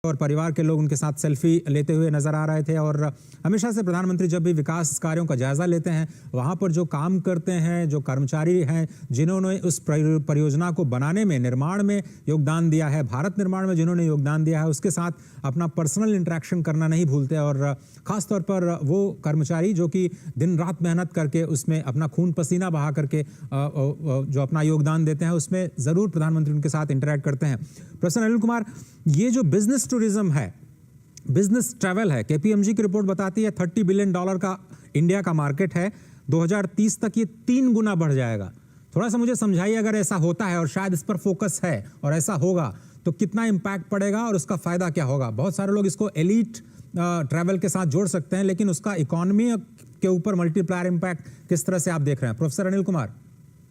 और परिवार के लोग उनके साथ सेल्फी लेते हुए नजर आ रहे थे। और हमेशा से प्रधानमंत्री जब भी विकास कार्यों का जायजा लेते हैं, वहां पर जो काम करते हैं, जो कर्मचारी हैं, जिन्होंने उस परियोजना को बनाने में, निर्माण में योगदान दिया है, भारत निर्माण में जिन्होंने योगदान दिया है, उसके साथ अपना पर्सनल इंटरेक्शन करना नहीं भूलते। और खासतौर पर वो कर्मचारी जो कि दिन रात मेहनत करके उसमें अपना खून पसीना बहा करके जो अपना योगदान देते हैं, उसमें जरूर प्रधानमंत्री उनके साथ इंटरेक्ट करते हैं। प्रोफेसर अनिल कुमार, ये जो बिजनेस टूरिज्म है, बिजनेस ट्रैवल है, केपीएमजी की रिपोर्ट बताती है $30 बिलियन का इंडिया का मार्केट है। 2030 तक ये 3 गुना बढ़ जाएगा। थोड़ा सा मुझे समझाइए, अगर ऐसा होता है और शायद इस पर फोकस है और ऐसा होगा तो कितना इंपैक्ट पड़ेगा और उसका फायदा क्या होगा? बहुत सारे लोग इसको एलीट ट्रैवल के साथ जोड़ सकते हैं, लेकिन उसका इकोनॉमी के ऊपर मल्टीप्लायर इंपैक्ट किस तरह से आप देख रहे हैं? प्रोफेसर अनिल कुमार।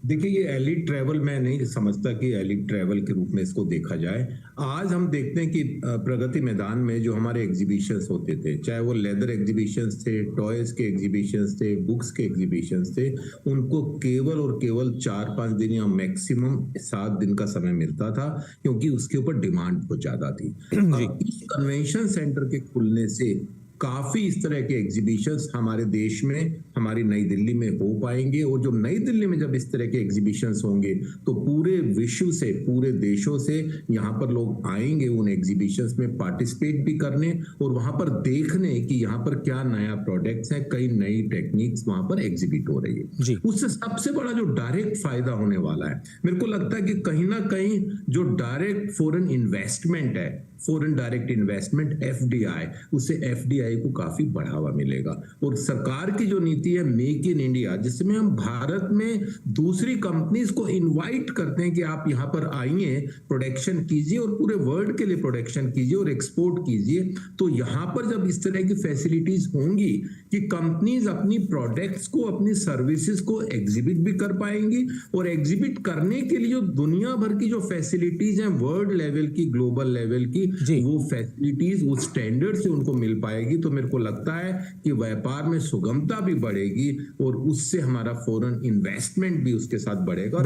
देखिए, ये एलिट ट्रैवल मैं नहीं समझता कि एलिट ट्रैवल के रूप में इसको देखा जाए। आज हम देखते हैं कि प्रगति मैदान में जो हमारे एग्जीबिशंस होते थे, चाहे वो लेदर एग्जीबिशंस थे, टॉयज के एग्जीबिशंस थे, बुक्स के एग्जीबिशंस थे, उनको केवल और केवल 4-5 दिन या मैक्सिमम 7 दिन का समय मिलता था, क्योंकि उसके ऊपर डिमांड बहुत ज्यादा थी। अब इस कन्वेंशन सेंटर के खुलने से काफी इस तरह के एग्जीबिशंस हमारे देश में, हमारी नई दिल्ली में हो पाएंगे। और जो नई दिल्ली में जब इस तरह के एग्जीबिशंस होंगे तो पूरे विश्व से, पूरे देशों से यहाँ पर लोग आएंगे उन एग्जीबिशंस में पार्टिसिपेट भी करने और वहां पर देखने कि यहाँ पर क्या नया प्रोडक्ट्स है, कई नई टेक्निक्स वहां पर एग्जिबिट हो रही है। उससे सबसे बड़ा जो डायरेक्ट फायदा होने वाला है, मेरे को लगता है कि कहीं ना कहीं जो डायरेक्ट फॉरेन इन्वेस्टमेंट है, फॉरेन डायरेक्ट इन्वेस्टमेंट एफडीआई, उससे एफडीआई को काफी बढ़ावा मिलेगा। और सरकार की जो नीति है मेक इन इंडिया, जिसमें हम भारत में दूसरी कंपनीज को इनवाइट करते हैं कि आप यहां पर आइए, प्रोडक्शन कीजिए और पूरे वर्ल्ड के लिए प्रोडक्शन कीजिए और एक्सपोर्ट कीजिए। तो यहां पर जब इस तरह की फैसिलिटीज होंगी कि कंपनीज अपनी प्रोडक्ट्स को, अपनी सर्विसेज को एग्जिबिट भी कर पाएंगी, और एग्जिबिट करने के लिए जो दुनिया भर की जो फैसिलिटीज हैं, वर्ल्ड लेवल की, ग्लोबल लेवल की, वो फैसिलिटीज उस स्टैंडर्ड से उनको मिल पाएगी। तो मेरे को लगता है कि व्यापार में सुगमता भी बढ़ेगी और उससे हमारा फॉरेन इन्वेस्टमेंट भी उसके साथ बढ़ेगा।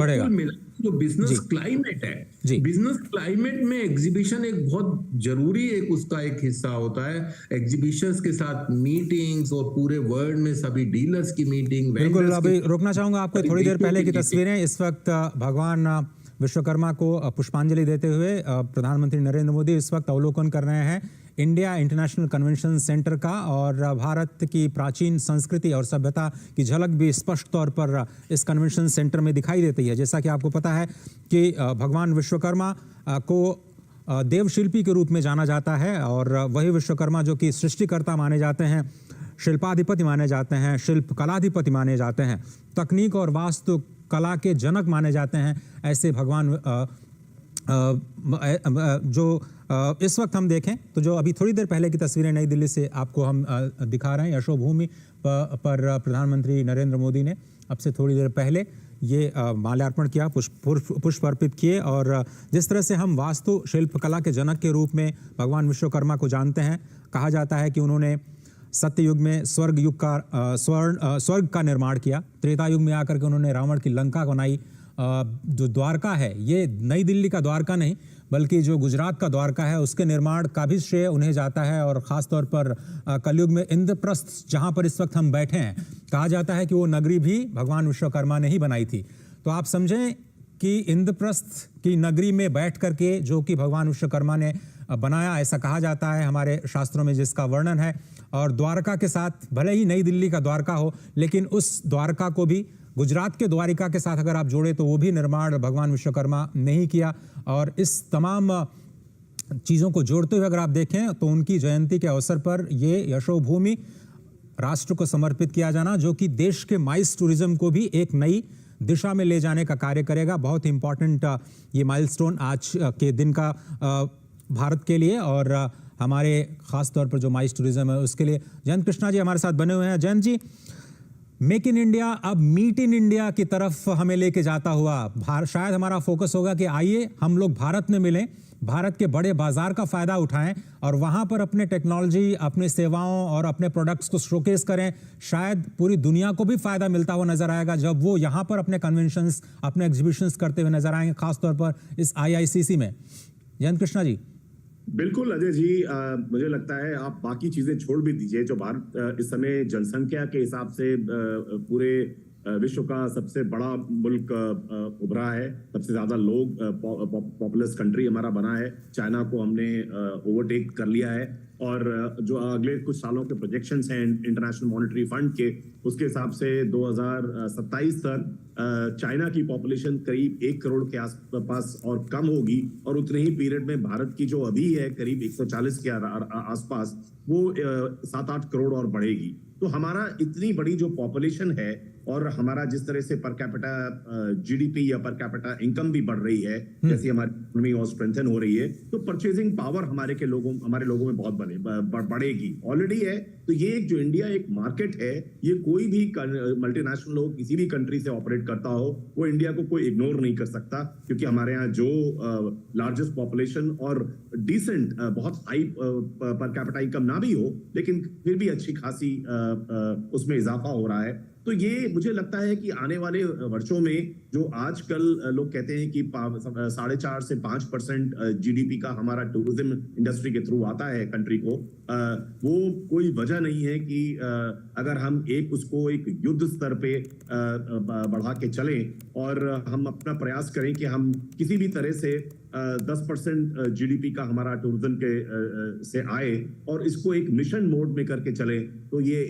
जो बिजनेस क्लाइमेट है, बिजनेस क्लाइमेट में एग्जीबिशन एक बहुत जरूरी उसका एक हिस्सा होता है। एग्जीबिशंस के साथ मीटिंग्स और पूरे वर्ल्ड में सभी डीलर्स की मीटिंग। बिल्कुल, अभी रोकना चाहूंगा आपको, थोड़ी देर पहले की तस्वीरें। इस वक्त भगवान विश्वकर्मा को पुष्पांजलि देते हुए प्रधानमंत्री नरेंद्र मोदी इस वक्त अवलोकन कर रहे हैं इंडिया इंटरनेशनल कन्वेंशन सेंटर का। और भारत की प्राचीन संस्कृति और सभ्यता की झलक भी स्पष्ट तौर पर इस कन्वेंशन सेंटर में दिखाई देती है। जैसा कि आपको पता है कि भगवान विश्वकर्मा को देवशिल्पी के रूप में जाना जाता है, और वही विश्वकर्मा जो कि सृष्टिकर्ता माने जाते हैं, शिल्पाधिपति माने जाते हैं, शिल्प कलाधिपति माने जाते हैं, तकनीक और वास्तु कला के जनक माने जाते हैं। ऐसे भगवान जो इस वक्त हम देखें तो जो अभी थोड़ी देर पहले की तस्वीरें नई दिल्ली से आपको हम दिखा रहे हैं, यशोभूमि पर प्रधानमंत्री नरेंद्र मोदी ने अब से थोड़ी देर पहले ये माल्यार्पण किया, पुष्प अर्पित किए। और जिस तरह से हम वास्तु शिल्प कला के जनक के रूप में भगवान विश्वकर्मा को जानते हैं, कहा जाता है कि उन्होंने सत्ययुग में स्वर्ग का निर्माण किया, त्रेता युग में आकर के उन्होंने रावण की लंका बनाई। जो द्वारका है, ये नई दिल्ली का द्वारका नहीं बल्कि जो गुजरात का द्वारका है, उसके निर्माण का भी श्रेय उन्हें जाता है। और ख़ासतौर पर कलयुग में इंद्रप्रस्थ, जहाँ पर इस वक्त हम बैठे हैं, कहा जाता है कि वो नगरी भी भगवान विश्वकर्मा ने ही बनाई थी। तो आप समझें कि इंद्रप्रस्थ की नगरी में बैठ करके जो कि भगवान विश्वकर्मा ने बनाया, ऐसा कहा जाता है हमारे शास्त्रों में, जिसका वर्णन है। और द्वारका के साथ, भले ही नई दिल्ली का द्वारका हो, लेकिन उस द्वारका को भी गुजरात के द्वारिका के साथ अगर आप जोड़े तो वो भी निर्माण भगवान विश्वकर्मा ने ही किया। और इस तमाम चीज़ों को जोड़ते हुए अगर आप देखें तो उनकी जयंती के अवसर पर ये यशोभूमि राष्ट्र को समर्पित किया जाना, जो कि देश के माइस टूरिज्म को भी एक नई दिशा में ले जाने का कार्य करेगा। बहुत इंपॉर्टेंट ये माइलस्टोन आज के दिन का भारत के लिए और हमारे खास तौर पर जो माइस टूरिज्म है उसके लिए। जयंत कृष्णा जी हमारे साथ बने हुए हैं। जयंत जी, मेक इन इंडिया अब मीट इन इंडिया की तरफ हमें लेके जाता हुआ शायद हमारा फोकस होगा कि आइए हम लोग भारत में मिलें, भारत के बड़े बाजार का फायदा उठाएं और वहां पर अपने टेक्नोलॉजी, अपने सेवाओं और अपने प्रोडक्ट्स को शोकेस करें। शायद पूरी दुनिया को भी फायदा मिलता हुआ नजर आएगा जब वो यहां पर अपने कन्वेंशंस, अपने एग्जीबिशंस करते हुए नजर आएंगे, खासतौर पर इस IICC में। जयंत कृष्णा जी। बिल्कुल अजय जी, मुझे लगता है आप बाकी चीजें छोड़ भी दीजिए। जो भारत इस समय जनसंख्या के हिसाब से पूरे विश्व का सबसे बड़ा मुल्क उभरा है, सबसे ज्यादा लोग पॉपुलस कंट्री हमारा बना है। चाइना को हमने ओवरटेक कर लिया है, और जो अगले कुछ सालों के प्रोजेक्शंस हैं इंटरनेशनल मॉनेटरी फंड के, उसके हिसाब से 2027 तक चाइना की पॉपुलेशन करीब 1 करोड़ के आसपास और कम होगी, और उतने ही पीरियड में भारत की जो अभी है करीब 140 के आसपास, वो 7-8 करोड़ और बढ़ेगी। तो हमारा इतनी बड़ी जो पॉपुलेशन है, और हमारा जिस तरह से पर कैपिटा जीडीपी या पर कैपिटा इनकम भी बढ़ रही है, जैसे हमारी इकोनॉमी और स्ट्रेंथन हो रही है, तो परचेजिंग पावर हमारे लोगों में बहुत बढ़ेगी, ऑलरेडी है। तो ये जो इंडिया एक मार्केट है, ये कोई भी मल्टीनेशनल हो, किसी भी कंट्री से ऑपरेट करता हो, वो इंडिया को कोई इग्नोर नहीं कर सकता, क्योंकि हमारे यहाँ जो लार्जेस्ट पॉपुलेशन और डिसेंट बहुत हाई पर कैपिटा इनकम ना भी हो, लेकिन फिर भी अच्छी खासी उसमें इजाफा हो रहा है। तो ये मुझे लगता है कि आने वाले वर्षों में जो आजकल लोग कहते हैं कि 4.5 से 5% जीडीपी का हमारा टूरिज्म इंडस्ट्री के थ्रू आता है कंट्री को, वो कोई वजह नहीं है कि अगर हम उसको एक युद्ध स्तर पे बढ़ा के चलें, और हम अपना प्रयास करें कि हम किसी भी तरह से 10% जीडीपी का हमारा टूरिज्म के से आए, और इसको एक मिशन मोड में करके चले, तो ये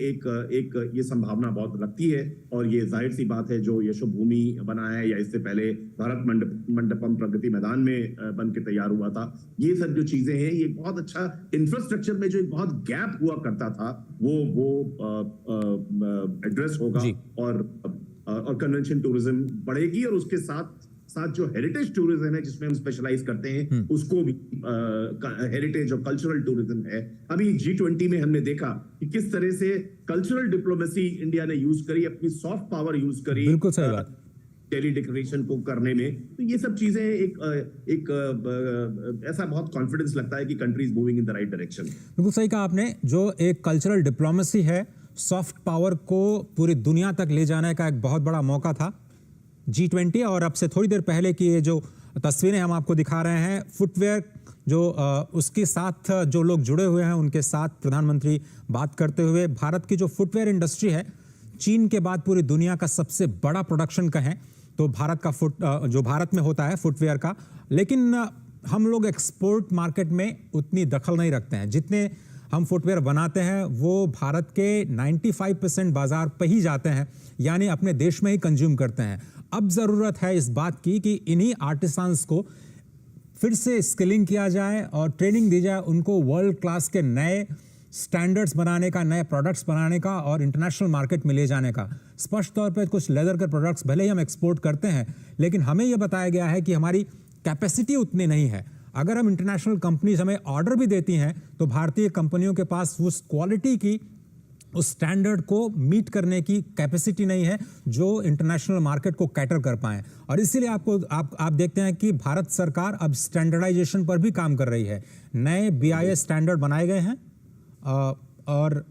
ये संभावना बहुत लगती है। और ये जाहिर सी बात है, जो यशोभूमि बना है, या इससे पहले भारत मंडपम प्रगति मैदान में बन के तैयार हुआ था, ये सब जो चीजें हैं, ये बहुत अच्छा इंफ्रास्ट्रक्चर में जो एक बहुत गैप हुआ करता था, वो एड्रेस होगा, और कन्वेंशन टूरिज्म बढ़ेगी, और उसके साथ जो हेरिटेज टूरिज्म है, जिसमें हम स्पेशलाइज करते हैं, उसको भी हेरिटेज और कल्चरल टूरिज्म है। अभी G20 में हमने देखा कि किस तरह से कल्चरल डिप्लोमेसी इंडिया ने यूज करी, अपनी सॉफ्ट पावर यूज करी, बिल्कुल सही बात, डेली डिक्लेरेशन को करने में। तो ये सब चीजें ऐसा बहुत कॉन्फिडेंस लगता है कि country is moving in the right direction. बिल्कुल सही कहा आपने। जो एक कल्चरल डिप्लोमेसी है, सॉफ्ट पावर को पूरी दुनिया तक ले जाने का एक बहुत बड़ा मौका था G20। और अब से थोड़ी देर पहले की ये जो तस्वीरें हम आपको दिखा रहे हैं, फुटवेयर जो उसके साथ जो लोग जुड़े हुए हैं, उनके साथ प्रधानमंत्री बात करते हुए, भारत की जो फुटवेयर इंडस्ट्री है, चीन के बाद पूरी दुनिया का सबसे बड़ा प्रोडक्शन कहें तो भारत का जो भारत में होता है फुटवेयर का, लेकिन हम लोग एक्सपोर्ट मार्केट में उतनी दखल नहीं रखते हैं। जितने हम फुटवेयर बनाते हैं वो भारत के 95% बाजार पे ही जाते हैं, यानी अपने देश में ही कंज्यूम करते हैं। अब ज़रूरत है इस बात की कि इन्हीं आर्टिसंस को फिर से स्किलिंग किया जाए और ट्रेनिंग दी जाए, उनको वर्ल्ड क्लास के नए स्टैंडर्ड्स बनाने का, नए प्रोडक्ट्स बनाने का और इंटरनेशनल मार्केट में ले जाने का। स्पष्ट तौर पे कुछ लेदर के प्रोडक्ट्स भले ही हम एक्सपोर्ट करते हैं, लेकिन हमें यह बताया गया है कि हमारी कैपेसिटी उतनी नहीं है। अगर हम इंटरनेशनल कंपनीज हमें ऑर्डर भी देती हैं तो भारतीय कंपनियों के पास उस क्वालिटी की, उस स्टैंडर्ड को मीट करने की कैपेसिटी नहीं है जो इंटरनेशनल मार्केट को कैटर कर पाएं। और इसीलिए आप देखते हैं कि भारत सरकार अब स्टैंडर्डाइजेशन पर भी काम कर रही है। नए BIS स्टैंडर्ड बनाए गए हैं, और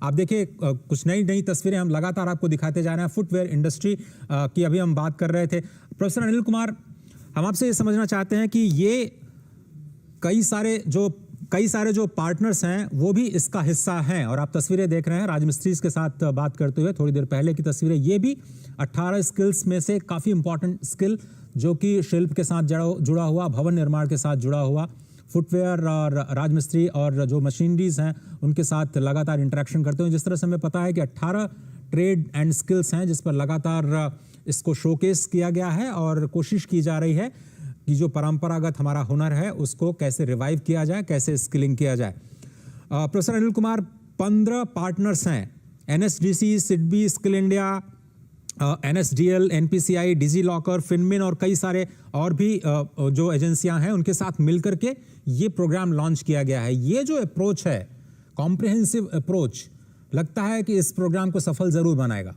आप देखिए कुछ नई तस्वीरें हम लगातार आपको दिखाते जा रहे हैं। फुटवेयर इंडस्ट्री की अभी हम बात कर रहे थे। प्रोफेसर अनिल कुमार, हम आपसे ये समझना चाहते हैं कि ये कई सारे जो पार्टनर्स हैं वो भी इसका हिस्सा हैं, और आप तस्वीरें देख रहे हैं राजमिस्त्रीज के साथ बात करते हुए, थोड़ी देर पहले की तस्वीरें। ये भी 18 स्किल्स में से काफ़ी इंपॉर्टेंट स्किल, जो कि शिल्प के साथ जुड़ा हुआ, भवन निर्माण के साथ जुड़ा हुआ, फुटवेयर और राजमिस्त्री और जो मशीनरीज हैं उनके साथ लगातार इंटरेक्शन करते हैं। जिस तरह से हमें पता है कि 18 ट्रेड एंड स्किल्स हैं जिस पर लगातार इसको शोकेस किया गया है, और कोशिश की जा रही है कि जो परंपरागत हमारा हुनर है उसको कैसे रिवाइव किया जाए, कैसे स्किलिंग किया जाए। प्रोफेसर अनिल कुमार, 15 पार्टनर्स हैं, NSDC, SIDBI, skill India, NSDL, NPCI, DigiLocker, फिनमिन और कई सारे और भी जो एजेंसियां हैं उनके साथ मिलकर के ये प्रोग्राम लॉन्च किया गया है। ये जो अप्रोच है, कॉम्प्रिहेंसिव अप्रोच, लगता है कि इस प्रोग्राम को सफल जरूर बनाएगा।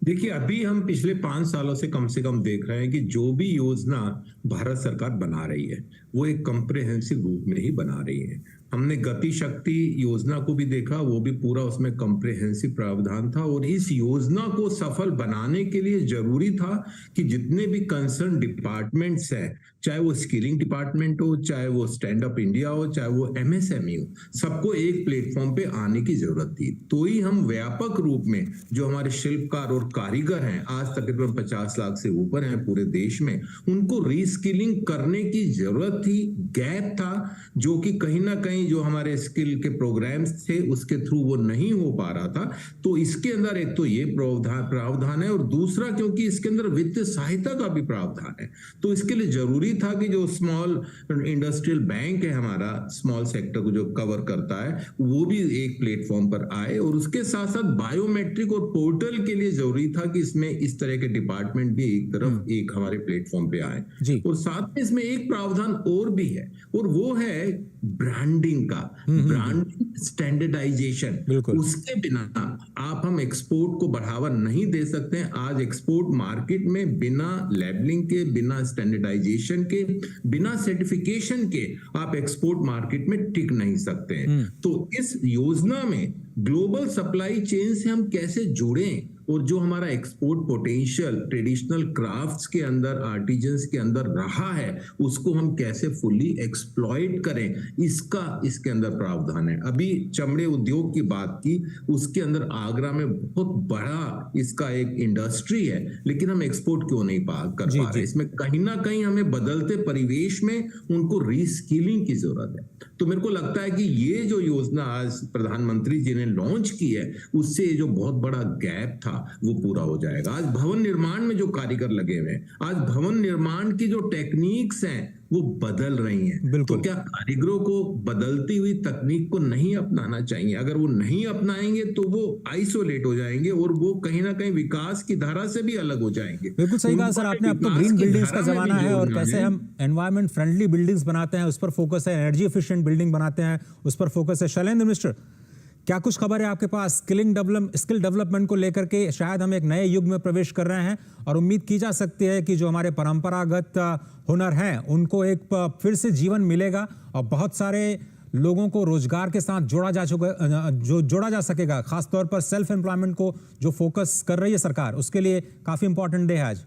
देखिए, अभी हम पिछले 5 सालों से कम देख रहे हैं कि जो भी योजना भारत सरकार बना रही है वो एक कॉम्प्रिहेंसिव रूप में ही बना रही है। हमने गति शक्ति योजना को भी देखा, वो भी पूरा उसमें कॉम्प्रिहेंसिव प्रावधान था और इस योजना को सफल बनाने के लिए जरूरी था कि जितने भी कंसर्न डिपार्टमेंट्स हैं, चाहे वो स्किलिंग डिपार्टमेंट हो, चाहे वो स्टैंड अप इंडिया हो, चाहे वो एमएसएमई हो, सबको एक प्लेटफॉर्म पे आने की जरूरत थी। तो ही हम व्यापक रूप में जो हमारे शिल्पकार और कारीगर हैं, आज तकरीबन 50 लाख से ऊपर हैं पूरे देश में, उनको रीस्किलिंग करने की जरूरत थी। गैप था जो कि कहीं ना कहीं जो हमारे स्किल के प्रोग्राम्स थे उसके थ्रू वो नहीं हो पा रहा था। तो इसके अंदर एक तो ये प्रावधान है और दूसरा क्योंकि इसके अंदर वित्तीय सहायता का भी प्रावधान है, तो इसके लिए जरूरी था कि जो स्मॉल इंडस्ट्रियल बैंक है हमारा, स्मॉल सेक्टर को जो कवर करता है, वो भी एक प्लेटफॉर्म पर आए। और उसके साथ साथ बायोमेट्रिक और पोर्टल के लिए जरूरी था कि इसमें इस तरह के डिपार्टमेंट भी एक तरफ एक हमारे प्लेटफॉर्म पे आए। और साथ में इसमें एक प्रावधान और भी है और वो है ब्रांडिंग का, ब्रांडिंग स्टैंडर्डाइजेशन। उसके बिना आप हम एक्सपोर्ट को बढ़ावा नहीं दे सकते हैं। आज एक्सपोर्ट मार्केट में बिना लेबलिंग के, बिना स्टैंडर्डाइजेशन के, बिना सर्टिफिकेशन के आप एक्सपोर्ट मार्केट में टिक नहीं सकते हैं। तो इस योजना में ग्लोबल सप्लाई चेन से हम कैसे जुड़ें और जो हमारा एक्सपोर्ट पोटेंशियल ट्रेडिशनल क्राफ्ट्स के अंदर, आर्टिजन्स के अंदर रहा है, उसको हम कैसे फुल्ली एक्सप्लॉइट करें, इसका इसके अंदर प्रावधान है। अभी चमड़े उद्योग की बात की, उसके अंदर आगरा में बहुत बड़ा इसका एक इंडस्ट्री है, लेकिन हम एक्सपोर्ट क्यों नहीं कर पा रहे? इसमें कहीं ना कहीं हमें बदलते परिवेश में उनको रीस्किलिंग की जरूरत है। तो मेरे को लगता है कि ये जो योजना आज प्रधानमंत्री जी ने लॉन्च की है, उससे ये जो बहुत बड़ा गैप था वो पूरा हो जाएगा। आज भवन निर्माण में जो कारीगर लगे हुए हैं, आज भवन निर्माण की जो टेक्निक्स हैं वो बदल रही हैं। तो क्या कारीगरों को बदलती हुई तकनीक को नहीं अपनाना चाहिए? अगर वो नहीं अपनाएंगे तो वो आइसोलेट हो जाएंगे और वो कहीं ना कहीं विकास की धारा से भी अलग हो जाएंगे। बिल्कुल सही कहा सर आपने। अब तो ग्रीन बिल्डिंग्स का जमाना है और कैसे हम एनवायरमेंट फ्रेंडली बिल्डिंग्स बनाते हैं उस पर फोकस है, एनर्जी एफिशिएंट बिल्डिंग बनाते हैं उस पर फोकस है। शैलेंद्र मिश्र, क्या कुछ खबर है आपके पास स्किल डेवलपमेंट को लेकर के? शायद हम एक नए युग में प्रवेश कर रहे हैं और उम्मीद की जा सकती है कि जो हमारे परंपरागत हुनर हैं उनको एक फिर से जीवन मिलेगा और बहुत सारे लोगों को रोजगार के साथ जोड़ा जा सकेगा। खासतौर पर सेल्फ एम्प्लॉयमेंट को जो फोकस कर रही है सरकार, उसके लिए काफी इंपॉर्टेंट डे है आज।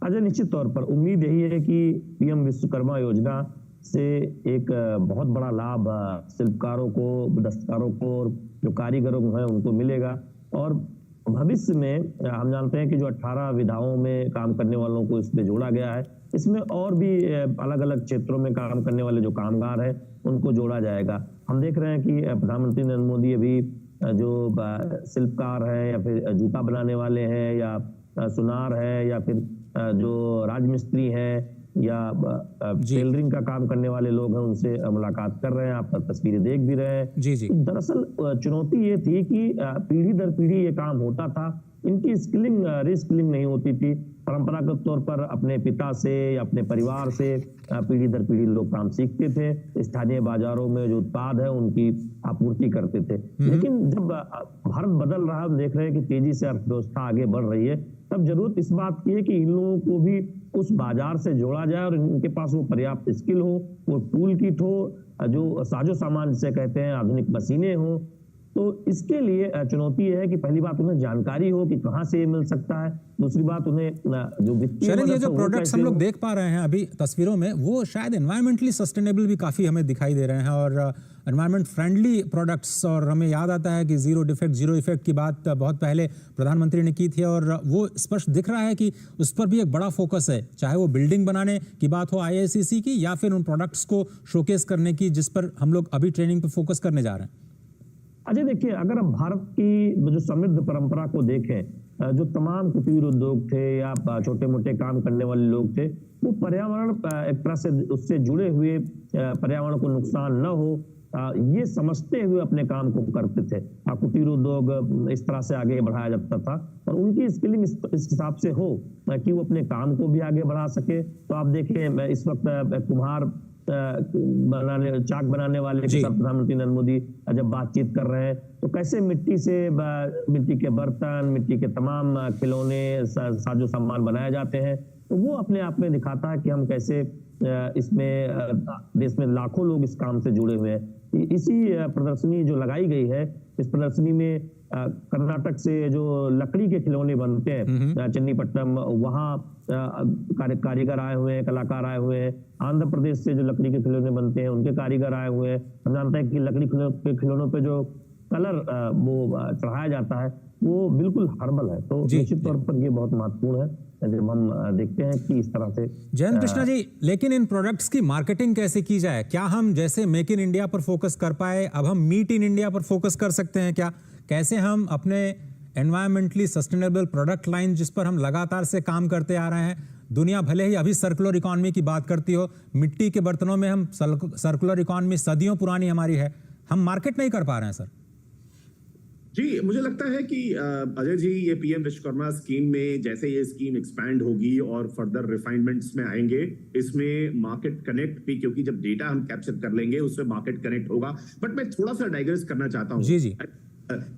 अजय, निश्चित तौर पर उम्मीद यही है कि पीएम विश्वकर्मा योजना से एक बहुत बड़ा लाभ शिल्पकारों को, दस्तकारों को और जो कारीगरों को है उनको मिलेगा। और भविष्य में हम जानते हैं कि जो 18 विधाओं में काम करने वालों को इसमें जोड़ा गया है, इसमें और भी अलग अलग क्षेत्रों में काम करने वाले जो कामगार हैं उनको जोड़ा जाएगा। हम देख रहे हैं कि प्रधानमंत्री नरेंद्र मोदी अभी जो शिल्पकार है या फिर जूता बनाने वाले हैं या सुनार है या फिर जो राजमिस्त्री हैं या टेलरिंग का काम करने वाले लोग हैं, उनसे मुलाकात कर रहे हैं। आप तस्वीरें देख भी रहे हैं। जी। तो दरअसल चुनौती ये थी कि पीढ़ी दर पीढ़ी ये काम होता था, इनकी स्किलिंग रीस्किलिंग नहीं होती थी। परंपरागत तौर पर अपने पिता से या अपने परिवार से पीढ़ी दर पीढ़ी लोग काम सीखते थे, स्थानीय बाजारों में जो उत्पाद है उनकी आपूर्ति करते थे। लेकिन जब भारत बदल रहा है, हम देख रहे हैं कि तेजी से अर्थव्यवस्था आगे बढ़ रही है, तब जरूरत इस बात की है कि इन लोगों को भी उस बाजार से जोड़ा जाए और इनके पास वो पर्याप्त स्किल हो, वो टूल किट हो, जो साजो सामान जिसे कहते हैं, आधुनिक मशीनें हो। तो इसके लिए चुनौती है कि पहली बात उन्हें जानकारी हो कि कहां से ये मिल सकता है, दूसरी बात उन्हें जो वित्तीय ये जो प्रोडक्ट्स हम लोग देख पा रहे हैं अभी तस्वीरों में, वो शायद एनवायरमेंटली सस्टेनेबल भी काफी हमें दिखाई दे रहे हैं और एनवायरमेंट फ्रेंडली प्रोडक्ट्स। और हमें याद आता है कि जीरो इफेक्ट की बात बहुत पहले प्रधानमंत्री ने की थी और वो स्पष्ट दिख रहा है कि उस पर भी एक बड़ा फोकस है, चाहे वो बिल्डिंग बनाने की बात हो IICC की या फिर उन प्रोडक्ट्स को शोकेस करने की जिस पर हम लोग अभी ट्रेनिंग पे फोकस करने जा रहे हैं। अजय, देखिए, अगर हम भारत की जो समृद्ध परंपरा को देखें, जो तमाम कुटीर उद्योग थे या छोटे मोटे काम करने वाले लोग थे, वो पर्यावरण एक तरह से उससे जुड़े हुए, पर्यावरण को नुकसान न हो ये समझते हुए अपने काम को करते थे। कुटीर उद्योग इस तरह से आगे बढ़ाया जाता था और उनकी स्किलिंग इस हिसाब से हो कि वो अपने काम को भी आगे बढ़ा सके। तो आप देखें, इस वक्त कुम्हार चाक बनाने वाले के साथ प्रधानमंत्री नरेंद्र मोदी जब बातचीत कर रहे हैं, तो कैसे मिट्टी के बर्तन, मिट्टी के तमाम खिलौने, साजो सामान बनाए जाते हैं। तो वो अपने आप में दिखाता है कि हम कैसे इसमें देश में लाखों लोग इस काम से जुड़े हुए हैं। इसी प्रदर्शनी जो लगाई गई है, इस प्रदर्शनी में कर्नाटक से जो लकड़ी के खिलौने बनते हैं चन्नीपट्टनम, वहाँ कारीगर आए हुए हैं, कलाकार आए हुए हैं। आंध्र प्रदेश से जो लकड़ी के खिलौने बनते हैं उनके कारीगर आए हुए हैं। हम जानते हैं कि लकड़ी के खिलौनों पे जो कलर वो चढ़ाया जाता है वो बिल्कुल हर्बल है, तो निश्चित तौर पर ये बहुत महत्वपूर्ण है जब हम देखते हैं कि इस तरह से। जयंत कृष्णा जी, लेकिन इन प्रोडक्ट्स की मार्केटिंग कैसे की जाए? क्या हम जैसे मेक इन इंडिया पर फोकस कर पाए, अब हम मीट इन इंडिया पर फोकस कर सकते हैं क्या? कैसे हम अपने एनवायरमेंटली सस्टेनेबल प्रोडक्ट लाइन, जिस पर हम लगातार से काम करते आ रहे हैं, दुनिया भले ही अभी सर्कुलर इकोनॉमी की बात करती हो, मिट्टी के बर्तनों में हम सर्कुलर इकोनॉमी सदियों पुरानी हमारी है, हम मार्केट नहीं कर पा रहे हैं सर। जी, मुझे लगता है कि अजय जी, ये पीएम विश्वकर्मा स्कीम में जैसे ये स्कीम एक्सपैंड होगी और फर्दर रिफाइनमेंट्स में आएंगे, इसमें मार्केट कनेक्ट भी, क्योंकि जब डेटा हम कैप्चर कर लेंगे उसमें मार्केट कनेक्ट होगा। बट मैं थोड़ा सा डाइग्रेस करना चाहता हूँ। जी जी।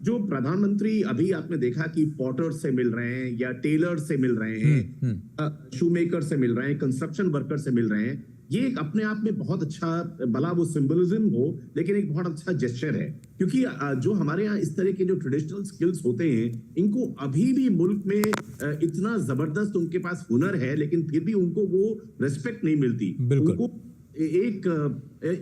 जो प्रधानमंत्री अभी आपने देखा कि पॉटर से मिल रहे हैं या टेलर से मिल रहे हैं, शूमेकर से मिल रहे हैं, कंस्ट्रक्शन वर्कर से मिल रहे हैं, ये एक अपने आप में बहुत अच्छा, भला वो सिंबलिज्म हो लेकिन एक बहुत अच्छा जेस्चर है। क्योंकि जो हमारे यहाँ इस तरह के जो ट्रेडिशनल स्किल्स होते हैं, इनको अभी भी मुल्क में इतना जबरदस्त उनके पास हुनर है, लेकिन फिर भी उनको वो रिस्पेक्ट नहीं मिलती। उनको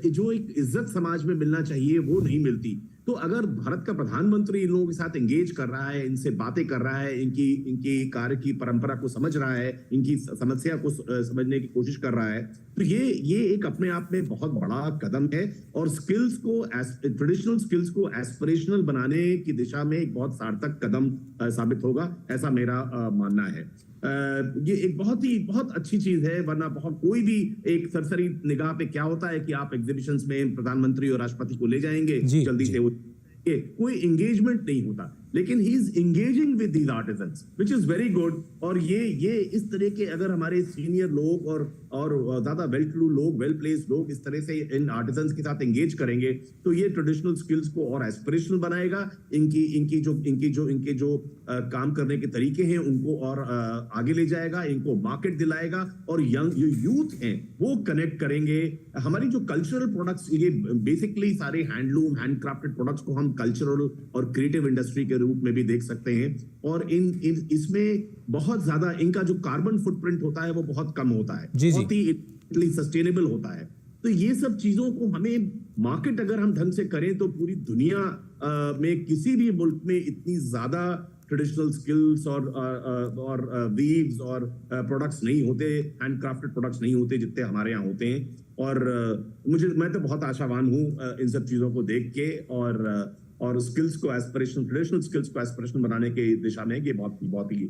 जो एक इज्जत समाज में मिलना चाहिए वो नहीं मिलती। तो अगर भारत का प्रधानमंत्री इन लोगों के साथ एंगेज कर रहा है, इनसे बातें कर रहा है, इनकी कार्य की परंपरा को समझ रहा है, इनकी समस्या को समझने की कोशिश कर रहा है, तो ये एक अपने आप में बहुत बड़ा कदम है और स्किल्स को, ट्रेडिशनल स्किल्स को एस्पिरेशनल बनाने की दिशा में एक बहुत सार्थक कदम साबित होगा, ऐसा मेरा मानना है। ये एक बहुत अच्छी चीज है, वरना कोई भी एक सरसरी निगाह पे क्या होता है कि आप एग्जीबिशंस में प्रधानमंत्री और राष्ट्रपति को ले जाएंगे जल्दी से, कोई एंगेजमेंट नहीं होता। लेकिन he is engaging with these artisans which is very good. और ये इस तरह के अगर हमारे सीनियर लोग और ज्यादा वेल टू डू लोग, वेल प्लेस्ड लोग इस तरह से इन आर्टिजन्स के साथ एंगेज करेंगे तो ये ट्रेडिशनल स्किल्स को और एस्पिरेशनल बनाएगा, इनके जो काम करने के तरीके हैं उनको और आगे ले जाएगा, इनको मार्केट दिलाएगा और यंग जो यूथ हैं वो कनेक्ट करेंगे। हमारी जो कल्चरल प्रोडक्ट्स, ये बेसिकली सारे हैंडलूम, हैंडक्राफ्टेड प्रोडक्ट्स को हम कल्चरल और क्रिएटिव इंडस्ट्री के रूप में भी देख सकते हैं। और इसमें बहुत ज्यादा इनका जो कार्बन फुटप्रिंट होता है वो बहुत कम होता है, बहुत ही सस्टेनेबल होता है। तो ये सब चीजों को हमें मार्केट अगर हम ढंग से करें तो पूरी दुनिया में किसी भी मुल्क में इतनी ज्यादा ट्रेडिशनल स्किल्स और वीव्स और प्रोडक्ट्स नहीं होते, हैंडक्राफ्टेड प्रोडक्ट्स नहीं होते जितने हमारे यहाँ होते हैं। और मैं तो बहुत आशावान हूँ इन सब चीजों को देख के, और स्किल्स को एस्पिरेशन, ट्रेडिशनल स्किल्स को एस्पिरेशनल बनाने की दिशा में ये बहुत ही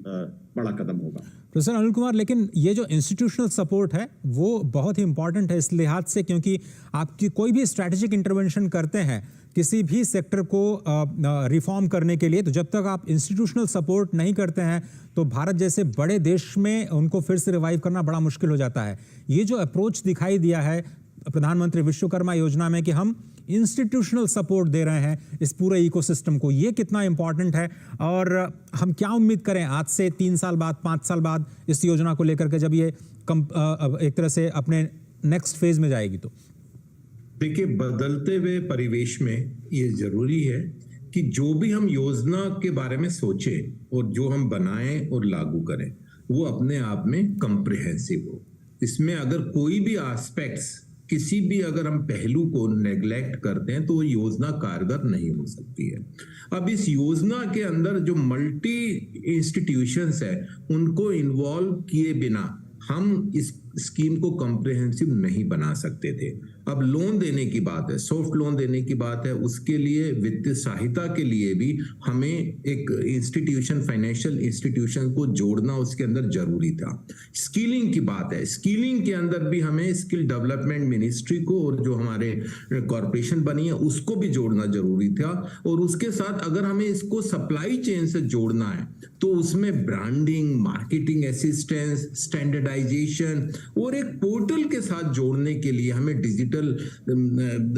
बड़ा कदम होगा। प्रोफेसर अनिल कुमार, लेकिन ये जो इंस्टीट्यूशनल सपोर्ट है वो बहुत ही इंपॉर्टेंट है इस लिहाज से, क्योंकि आपकी कोई भी स्ट्रैटेजिक इंटरवेंशन करते हैं किसी भी सेक्टर को रिफॉर्म करने के लिए, तो जब तक आप इंस्टीट्यूशनल सपोर्ट नहीं करते हैं तो भारत जैसे बड़े देश में उनको फिर से रिवाइव करना बड़ा मुश्किल हो जाता है। ये जो अप्रोच दिखाई दिया है प्रधानमंत्री विश्वकर्मा योजना में कि हम इंस्टीट्यूशनल सपोर्ट दे रहे हैं इस पूरे इकोसिस्टम को, ये कितना इंपॉर्टेंट है? और हम क्या उम्मीद करें आज से 3 साल बाद, 5 साल बाद इस योजना को लेकर के, जब ये एक तरह से अपने नेक्स्ट फेज में जाएगी? तो देखिए, बदलते हुए परिवेश में ये जरूरी है कि जो भी हम योजना के बारे में सोचें और जो हम बनाएं और लागू करें वो अपने आप में कॉम्प्रिहेंसिव हो। इसमें अगर कोई भी एस्पेक्ट्स, किसी भी अगर हम पहलू को नेग्लेक्ट करते हैं तो वो योजना कारगर नहीं हो सकती है। अब इस योजना के अंदर जो मल्टी इंस्टीट्यूशंस है उनको इन्वॉल्व किए बिना हम इस स्कीम को कॉम्प्रिहेंसिव नहीं बना सकते थे। अब लोन देने की बात है, सॉफ्ट लोन देने की बात है, उसके लिए वित्तीय सहायता के लिए भी हमें एक इंस्टीट्यूशन, फाइनेंशियल इंस्टीट्यूशन को जोड़ना उसके अंदर जरूरी था। स्किलिंग की बात है, स्किलिंग के अंदर भी हमें स्किल डेवलपमेंट मिनिस्ट्री को और जो हमारे कॉर्पोरेशन बनी है उसको भी जोड़ना जरूरी था। और उसके साथ अगर हमें इसको सप्लाई चेन से जोड़ना है तो उसमें ब्रांडिंग, मार्केटिंग असिस्टेंस, स्टैंडर्डाइजेशन और एक पोर्टल के साथ जोड़ने के लिए हमें डिजिटल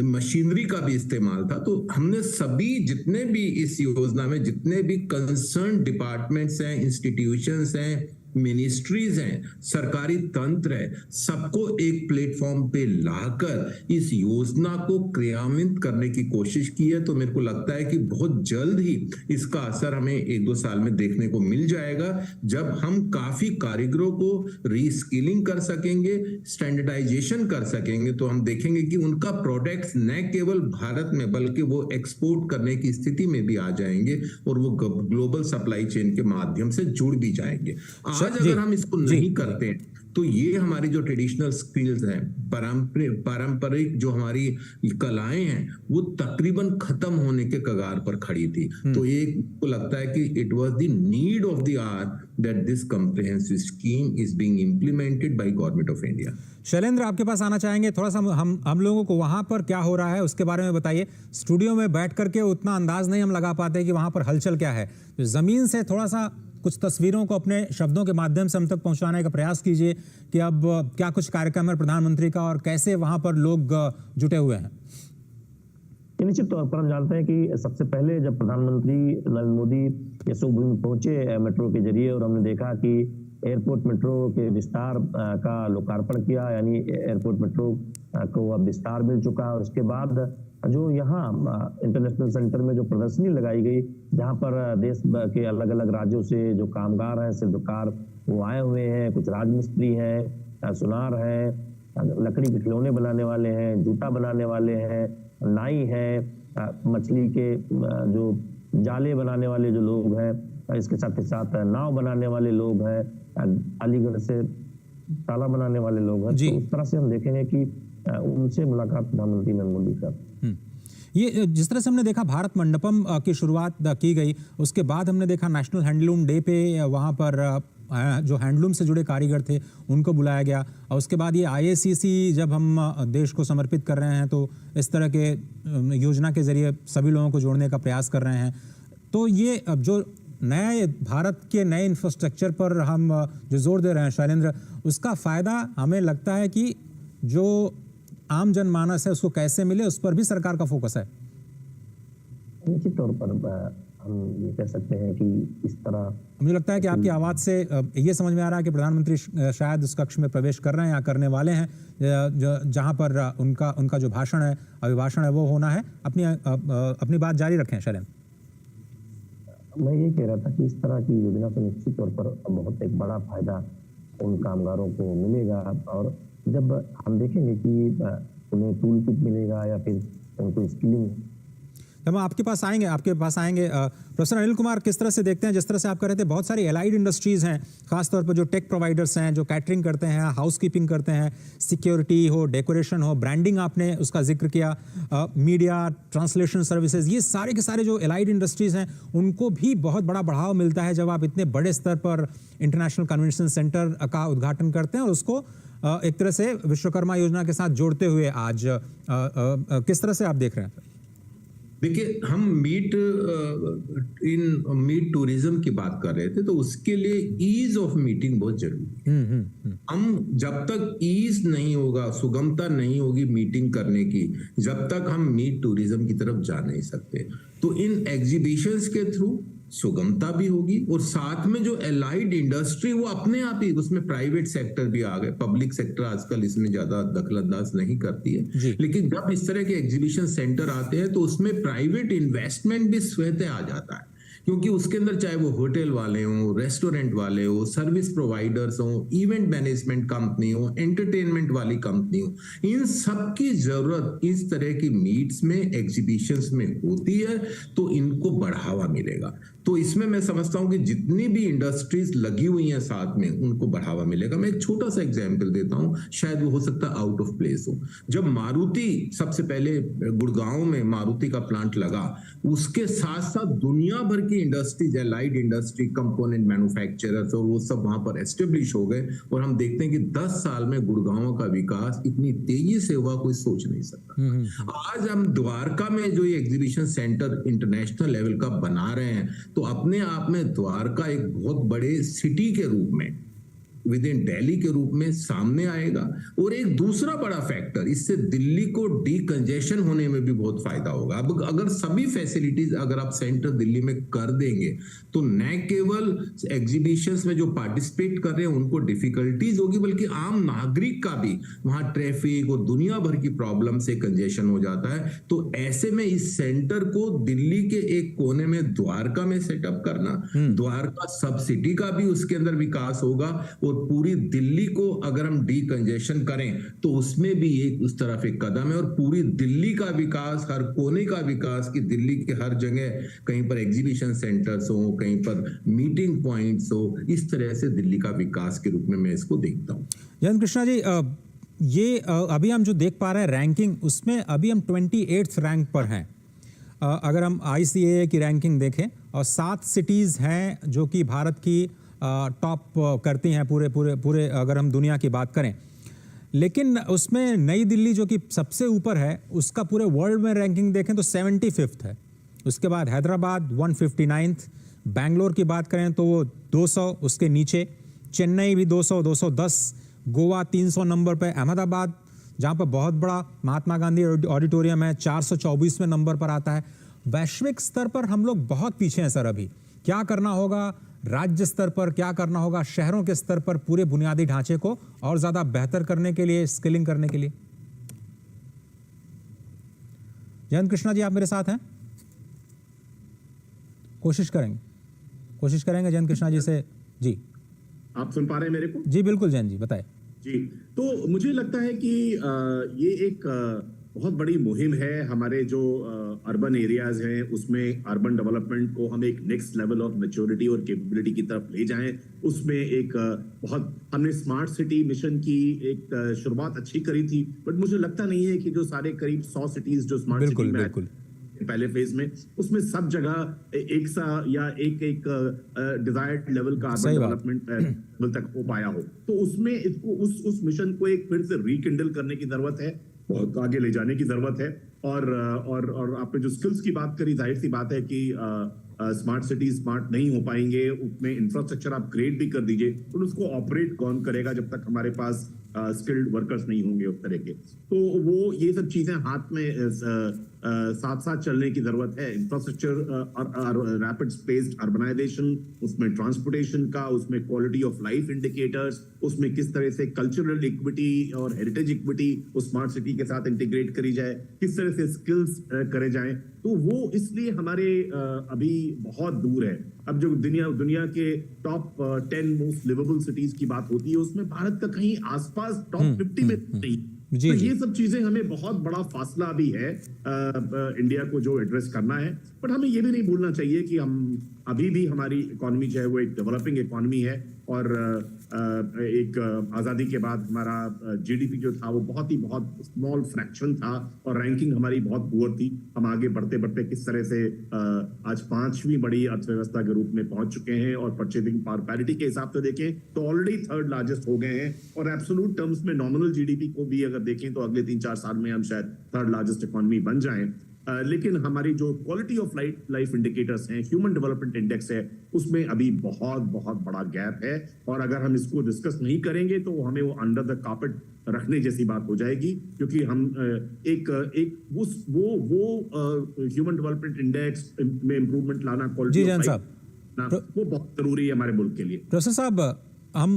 मशीनरी का भी इस्तेमाल था। तो हमने सभी जितने भी इस योजना में जितने भी कंसर्न डिपार्टमेंट्स हैं, इंस्टीट्यूशंस हैं, मिनिस्ट्रीज हैं, सरकारी तंत्र है, सबको एक प्लेटफॉर्म पे लाकर इस योजना को क्रियान्वित करने की कोशिश की है। तो मेरे को लगता है कि बहुत जल्द ही इसका असर हमें 1-2 साल में देखने को मिल जाएगा, जब हम काफी कारीगरों को रीस्किलिंग कर सकेंगे, स्टैंडर्डाइजेशन कर सकेंगे, तो हम देखेंगे कि उनका प्रोडक्ट्स न केवल भारत में बल्कि वो एक्सपोर्ट करने की स्थिति में भी आ जाएंगे और वो ग्लोबल सप्लाई चेन के माध्यम से जुड़ भी जाएंगे। आज अगर हम इसको नहीं करते हैं तो ये हमारी जो ट्रेडिशनल स्किल्स हैं, पारंपरिक जो हमारी कलाएं हैं, वो तकरीबन खत्म होने के कगार पर खड़ी थी। तो ये को लगता है कि it was the need of the hour that this comprehensive scheme is being implemented by government of India. Shailendra, आपके पास आना चाहेंगे, थोड़ा सा हम लोगों को वहां पर क्या हो रहा है उसके बारे में बताइए। स्टूडियो में बैठ करके उतना अंदाज नहीं हम लगा पाते कि वहां पर हलचल क्या है। जमीन से थोड़ा सा कुछ तस्वीरों को अपने शब्दों के माध्यम से हम तक पहुंचाने का प्रयास कीजिए कि अब क्या कुछ कार्यक्रम है प्रधानमंत्री का और कैसे वहां पर लोग जुटे हुए हैं। निश्चित तौर पर हम जानते हैं कि सबसे पहले जब प्रधानमंत्री नरेंद्र मोदी यशोभूमि पहुंचे मेट्रो के जरिए, और हमने देखा कि एयरपोर्ट मेट्रो के विस्तार का लोकार्पण किया, यानी एयरपोर्ट मेट्रो को अब विस्तार मिल चुका है। और उसके बाद जो यहाँ इंटरनेशनल सेंटर में जो प्रदर्शनी लगाई गई, जहाँ पर देश के अलग अलग राज्यों से जो कामगार हैं, शिल्पकार, वो आए हुए हैं, कुछ राजमिस्त्री हैं, सुनार हैं, लकड़ी के खिलौने बनाने वाले हैं, जूता बनाने वाले हैं, नाई है, मछली के जो जाले बनाने वाले जो लोग हैं, इसके साथ ही साथ नाव बनाने वाले लोग हैं, अलीगढ़ से ताला बनाने वाले लोग हैं। तो उस तरह से हम देखेंगे कि उनसे मुलाकात प्रधानमंत्री नरेंद्र मोदी का। ये जिस तरह से हमने देखा भारत मंडपम की शुरुआत की गई, उसके बाद हमने देखा नेशनल हैंडलूम डे पे वहाँ पर जो हैंडलूम से जुड़े कारीगर थे उनको बुलाया गया, और उसके बाद ये IACC जब हम देश को समर्पित कर रहे हैं तो इस तरह के योजना के जरिए सभी लोगों को जोड़ने का प्रयास कर रहे हैं। तो ये जो नए भारत के नए इंफ्रास्ट्रक्चर पर हम जो जोर दे रहे हैं शैलेंद्र, उसका फ़ायदा हमें लगता है कि जो आम जनमानस है उसको कैसे मिले, उस पर भी सरकार का फोकस है। निश्चित तौर पर हम ये कह सकते हैं कि इस तरह मुझे लगता है कि आपकी आवाज़ से ये समझ में आ रहा है कि प्रधानमंत्री शायद उस कक्ष में प्रवेश कर रहे हैं या करने वाले हैं, जहां पर उनका जो भाषण है, अभिभाषण है, वो होना है। अपनी बात जारी रखें शैलेंद्र। मैं ये कह रहा था कि इस तरह की योजना से निश्चित तौर पर बहुत एक बड़ा फायदा उन कामगारों को मिलेगा, और जब हम देखेंगे कि उन्हें टूल किट मिलेगा या फिर उनको स्किलिंग। हम आपके पास आएंगे प्रोफेसर अनिल कुमार, किस तरह से देखते हैं, जिस तरह से आप कह रहे थे बहुत सारी एलाइड इंडस्ट्रीज हैं, खासतौर पर जो टेक प्रोवाइडर्स हैं, जो कैटरिंग करते हैं, हाउसकीपिंग करते हैं, सिक्योरिटी हो, डेकोरेशन हो, ब्रांडिंग आपने उसका जिक्र किया, मीडिया, ट्रांसलेशन सर्विसेज, ये सारे के सारे जो एलाइड इंडस्ट्रीज हैं उनको भी बहुत बड़ा बढ़ावा मिलता है जब आप इतने बड़े स्तर पर इंटरनेशनल कन्वेंशन सेंटर का उद्घाटन करते हैं और उसको एक तरह से विश्वकर्मा योजना के साथ जोड़ते हुए आज किस तरह से आप देख रहे हैं? देखिए, हम मीट टूरिज्म की बात कर रहे थे, तो उसके लिए ईज ऑफ मीटिंग बहुत जरूरी है। हम जब तक ईज नहीं होगा, सुगमता नहीं होगी मीटिंग करने की, जब तक हम मीट टूरिज्म की तरफ जा नहीं सकते। तो इन एग्जीबिशंस के थ्रू सुगमता भी होगी, और साथ में जो एलाइड इंडस्ट्री वो अपने आप ही, उसमें प्राइवेट सेक्टर भी आ गए, पब्लिक सेक्टर आजकल इसमें ज्यादा दखलंदाज नहीं करती है, लेकिन जब इस तरह के एग्जीबिशन सेंटर आते हैं तो उसमें प्राइवेट इन्वेस्टमेंट भी स्वतः आ जाता है, क्योंकि उसके अंदर चाहे वो होटल वाले हों, रेस्टोरेंट वाले हो, सर्विस प्रोवाइडर्स हो, इवेंट मैनेजमेंट कंपनी हो, एंटरटेनमेंट वाली कंपनी हो, इन सब की जरूरत इस तरह की मीट्स में, एग्जीबिशंस में होती है, तो इनको बढ़ावा मिलेगा। तो इसमें मैं समझता हूं कि जितनी भी इंडस्ट्रीज लगी हुई हैं साथ में, उनको बढ़ावा मिलेगा। मैं एक छोटा सा एग्जांपल देता हूं, शायद वो हो सकता है आउट ऑफ प्लेस हो। जब मारुति सबसे पहले गुड़गांव में मारुति का प्लांट लगा, उसके साथ साथ दुनिया भर की industries, allied industry, component manufacturers, और वो सब वहां पर एस्टेब्लिश हो गए, और हम देखते हैं कि 10 साल में गुड़गांव का विकास इतनी तेजी से हुआ, कोई सोच नहीं सकता। आज हम द्वारका में जो ये एग्जीबिशन सेंटर इंटरनेशनल लेवल का बना रहे हैं, तो अपने आप में द्वारका एक बहुत बड़े सिटी के रूप में विद इन दिल्ली के रूप में सामने आएगा। और एक दूसरा बड़ा फैक्टर, इससे दिल्ली को डीकंजेशन होने में भी बहुत फायदा होगा। अब अगर सभी फैसिलिटीज अगर आप सेंटर दिल्ली में कर देंगे तो न केवल एग्जीबिशंस में जो पार्टिसिपेट कर रहे हैं उनको डिफिकल्टीज होगी, बल्कि आम नागरिक का भी वहां ट्रैफिक और दुनिया भर की प्रॉब्लम से कंजेशन हो जाता है। तो ऐसे में इस सेंटर को दिल्ली के एक कोने में द्वारका में सेटअप करना, द्वारका सब सिटी का भी उसके अंदर विकास होगा, और पूरी दिल्ली को अगर हम डीकंजेशन करें तो उसमें भी एक उस तरफ एक कदम है। और पूरी दिल्ली का विकास, हर कोने का विकास, कि दिल्ली के हर जगह कहीं पर एग्जीबिशन सेंटर्स हो, कहीं पर मीटिंग पॉइंट्स हो, इस तरह से दिल्ली का विकास के रूप में मैं इसको देखता हूं। जयंत कृष्णा जी, ये अभी हम जो देख पा रहे हैं रैंकिंग, उसमें अभी हम 28th रैंक पर हैं। अगर हम ICAA की रैंकिंग देखें, और 7 सिटीज़ हैं जो कि भारत की टॉप करती हैं पूरे अगर हम दुनिया की बात करें। लेकिन उसमें नई दिल्ली जो कि सबसे ऊपर है, उसका पूरे वर्ल्ड में रैंकिंग देखें तो 75th है। उसके बाद हैदराबाद 159th, बैंगलोर की बात करें तो वो 200, उसके नीचे चेन्नई भी 200, 210, गोवा 300 नंबर पे, अहमदाबाद जहाँ पर बहुत बड़ा महात्मा गांधी ऑडिटोरियम है 424वें नंबर पर आता है। वैश्विक स्तर पर हम लोग बहुत पीछे हैं सर। अभी क्या करना होगा राज्य स्तर पर, क्या करना होगा शहरों के स्तर पर, पूरे बुनियादी ढांचे को और ज्यादा बेहतर करने के लिए, स्किलिंग करने के लिए? जयंत कृष्णा जी, आप मेरे साथ हैं? कोशिश करेंगे जयंत कृष्णा जी से। जी, आप सुन पा रहे हैं मेरे को? जी बिल्कुल जयंत जी, बताएं। जी, तो मुझे लगता है कि ये एक बहुत बड़ी मुहिम है। हमारे जो अर्बन एरियाज हैं उसमें अर्बन डेवलपमेंट को हम एक नेक्स्ट लेवल ऑफ मैच्योरिटी और कैपेबिलिटी की तरफ ले जाएं। उसमें एक बहुत हमने स्मार्ट सिटी मिशन की एक शुरुआत अच्छी करी थी, बट मुझे लगता नहीं है कि जो सारे करीब 100 सिटीज जो स्मार्ट सिटी में पहले फेज में, उसमें सब जगह एक सा या एक डिजायर्ड लेवल का अर्बन डेवलपमेंट लेवल तक हो पाया हो। तो उसमें इसको उस मिशन को एक फिर से रिकिंडल करने की जरूरत है, बहुत आगे ले जाने की जरूरत है। और आपने जो स्किल्स की बात करी, जाहिर सी बात है कि स्मार्ट सिटी स्मार्ट नहीं हो पाएंगे, उसमें इंफ्रास्ट्रक्चर आप क्रिएट भी कर दीजिए, तो उसको ऑपरेट कौन करेगा जब तक हमारे पास स्किल्ड वर्कर्स नहीं होंगे उस तरह के। तो वो ये सब चीजें हाथ में साथ साथ चलने की जरूरत है। इंफ्रास्ट्रक्चर, रैपिड स्पेस्ड अर्बनाइजेशन, उसमें ट्रांसपोर्टेशन का, उसमें क्वालिटी ऑफ लाइफ इंडिकेटर्स, उसमें किस तरह से कल्चरल इक्विटी और हेरिटेज इक्विटी उस स्मार्ट सिटी के साथ इंटीग्रेट करी जाए, किस तरह से स्किल्स करे जाएं, तो वो इसलिए हमारे अभी बहुत दूर है। अब जो दुनिया के टॉप 10 मोस्ट लिवेबल सिटीज की बात होती है, उसमें भारत का कहीं आसपास टॉप 50 में नहीं। तो ये सब चीजें हमें बहुत बड़ा फासला भी है इंडिया को जो एड्रेस करना है। बट हमें ये भी नहीं भूलना चाहिए कि हम अभी भी हमारी इकोनॉमी जो है वो एक डेवलपिंग इकोनॉमी है, और एक आजादी के बाद हमारा जीडीपी जो था वो बहुत स्मॉल फ्रैक्शन था, और रैंकिंग हमारी बहुत पुअर थी। हम आगे बढ़ते बढ़ते किस तरह से आज 5वीं बड़ी अर्थव्यवस्था के रूप में पहुंच चुके हैं, और परचेजिंग पावर पैरिटी के हिसाब से देखें तो ऑलरेडी 3rd लार्जेस्ट हो गए हैं, और एब्सोल्यूट टर्म्स में नॉमिनल जीडीपी को भी अगर देखें तो अगले 3-4 साल में हम शायद 3rd लार्जेस्ट इकोनॉमी बन जाएं। लेकिन हमारी जो क्वालिटी ऑफ लाइफ इंडिकेटर्स हैं, ह्यूमन डेवलपमेंट इंडेक्स है, उसमें अभी बहुत बड़ा गैप है। और अगर हम इसको डिस्कस नहीं करेंगे तो हमें वो अंडर द कार्पेट रखने जैसी बात हो जाएगी, क्योंकि हम वो ह्यूमन डेवलपमेंट इंडेक्स में इंप्रूवमेंट लाना, क्वालिटी ऑफ लाइफ, वो बहुत जरूरी है हमारे मुल्क के लिए। प्रोफेसर साहब,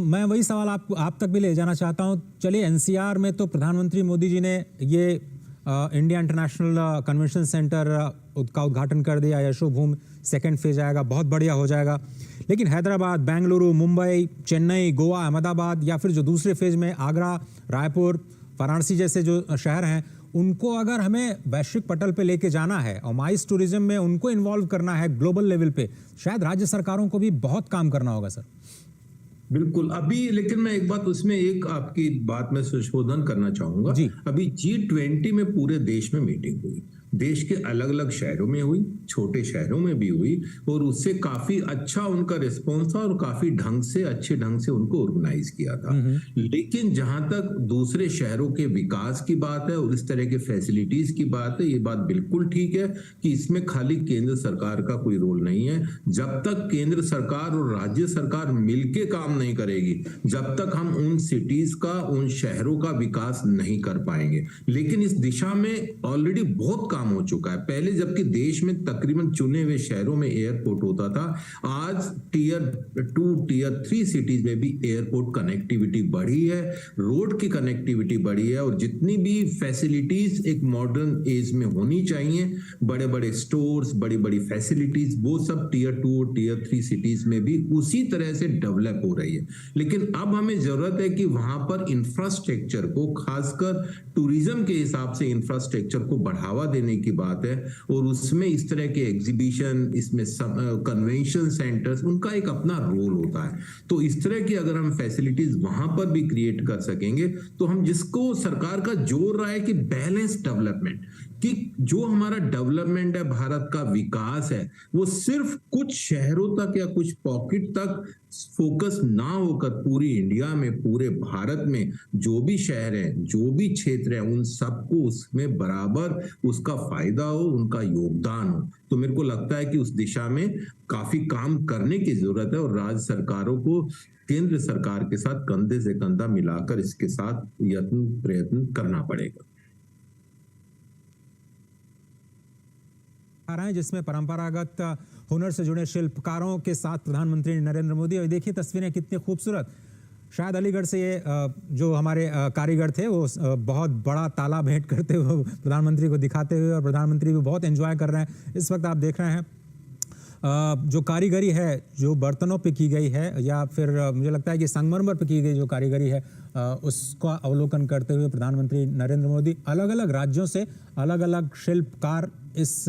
मैं वही सवाल आप तक भी ले जाना चाहता हूँ। चलिए, एनसीआर में तो प्रधानमंत्री मोदी जी ने ये इंडिया इंटरनेशनल कन्वेंशन सेंटर का उद्घाटन कर दिया, यशोभूमि 2nd फेज आएगा, बहुत बढ़िया हो जाएगा। लेकिन हैदराबाद, बेंगलुरु, मुंबई, चेन्नई, गोवा, अहमदाबाद, या फिर जो दूसरे फेज में आगरा, रायपुर, वाराणसी जैसे जो शहर हैं, उनको अगर हमें वैश्विक पटल पे लेके जाना है और माइस टूरिज्म में उनको इन्वॉल्व करना है ग्लोबल लेवल पे, शायद राज्य सरकारों को भी बहुत काम करना होगा सर। बिल्कुल। अभी लेकिन मैं एक बात उसमें एक आपकी बात में संशोधन करना चाहूंगा। अभी G20 में पूरे देश में मीटिंग हुई, देश के अलग अलग शहरों में हुई, छोटे शहरों में भी हुई, और उससे काफी अच्छा उनका रिस्पॉन्स था और काफी अच्छे ढंग से उनको ऑर्गेनाइज किया था। लेकिन जहां तक दूसरे शहरों के विकास की बात है और इस तरह के फैसिलिटीज की बात है, ये बात बिल्कुल ठीक है कि इसमें खाली केंद्र सरकार का कोई रोल नहीं है। जब तक केंद्र सरकार और राज्य सरकार मिलके काम नहीं करेगी, जब तक हम उन सिटीज का, उन शहरों का विकास नहीं कर पाएंगे। लेकिन इस दिशा में ऑलरेडी बहुत काम हो चुका है। पहले जबकि देश में तकरीबन चुने हुए शहरों में एयरपोर्ट होता था, आज टियर 2 टियर 3 सिटीज में भी एयरपोर्ट कनेक्टिविटी बढ़ी है, रोड की कनेक्टिविटी बढ़ी है, और जितनी भी फैसिलिटीज एक मॉडर्न एज में होनी चाहिए, बड़े बड़े स्टोर्स, बड़ी बड़ी फैसिलिटीज, वो सब टियर 2 और टियर 3 सिटीज में भी उसी तरह से डेवलप हो रही है। लेकिन अब हमें जरूरत है कि वहां पर इंफ्रास्ट्रक्चर को, खासकर टूरिज्म के हिसाब से इंफ्रास्ट्रक्चर को बढ़ावा देने की बात है, और उसमें इस तरह के एग्जीबिशन, इसमें कन्वेंशन सेंटर्स, उनका एक अपना रोल होता है। तो इस तरह की अगर हम फैसिलिटीज वहां पर भी क्रिएट कर सकेंगे, तो हम जिसको सरकार का जोर रहा है कि बैलेंस डेवलपमेंट, कि जो हमारा डेवलपमेंट है, भारत का विकास है, वो सिर्फ कुछ शहरों तक या कुछ पॉकेट तक फोकस ना होकर पूरी इंडिया में, पूरे भारत में जो भी शहर हैं, जो भी क्षेत्र हैं, उन सबको उसमें बराबर उसका फायदा हो, उनका योगदान हो। तो मेरे को लगता है कि उस दिशा में काफी काम करने की जरूरत है, और राज्य सरकारों को केंद्र सरकार के साथ कंधे से कंधा मिलाकर इसके साथ प्रयत्न करना पड़ेगा। आ रहा है जिसमें परंपरागत हुनर से जुड़े शिल्पकारों के साथ प्रधानमंत्री नरेंद्र मोदी, और देखिए तस्वीरें कितनी खूबसूरत। शायद अलीगढ़ से ये जो हमारे कारीगर थे वो बहुत बड़ा ताला भेंट करते हुए प्रधानमंत्री को दिखाते हुए, और प्रधानमंत्री भी बहुत एंजॉय कर रहे हैं। इस वक्त आप देख रहे हैं जो कारीगरी है, जो बर्तनों पे की गई है, या फिर मुझे लगता है कि संगमरमर पे की गई जो कारीगरी है, उसका अवलोकन करते हुए प्रधानमंत्री नरेंद्र मोदी, अलग अलग राज्यों से अलग अलग शिल्पकार इस